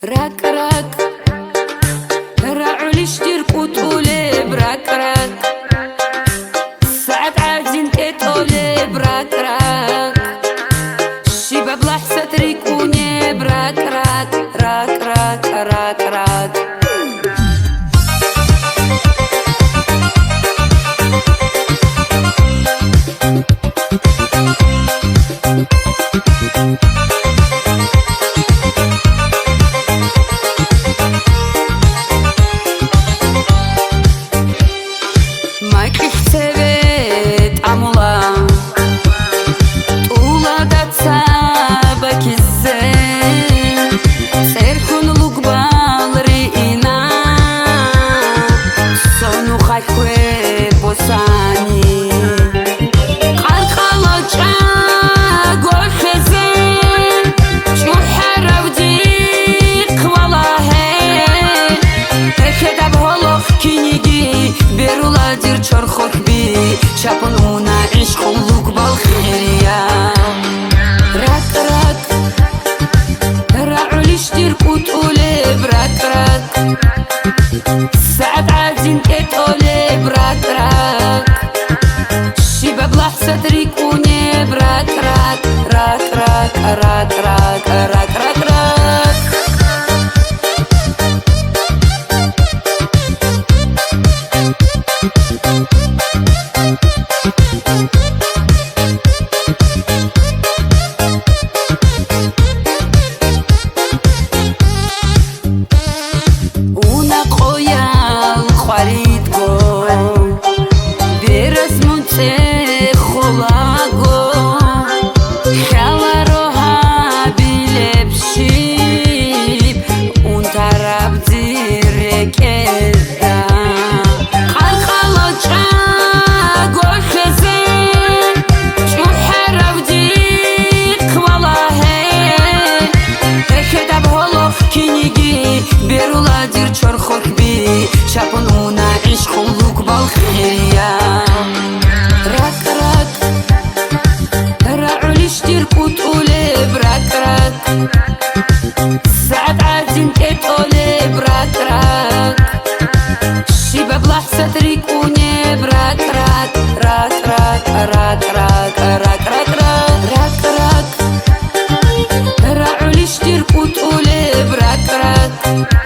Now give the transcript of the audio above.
راك راك راعوا لي شتير قوتولي براك راك ساعات عايزين تقولي براك راك الشباب لحظة تريكوني براك راك راك راك راك راك Майки sevет amula Uladатsa bakize Serkunluk balrina Sonu khakwe bosani Qalqalocha gokheze Chuharavdi qvalahe Tekeda bholov kinigi Beruladир чорхокби чапунуна ишқулук балхирия рак рак раулиштир кутуле брак рак саат азин тетоле брак рак шибаб лахса трикуне брак рак рак рак рак рак рак рак рак Beruladир чорхокби чапунуна ишқулук балхирия рак рак раулиштир кутуле брак рак саат азин тетоле брак рак шибаб лахса трикуне брак рак рак рак рак рак рак рак рак рак раулиштир кутуле брак рак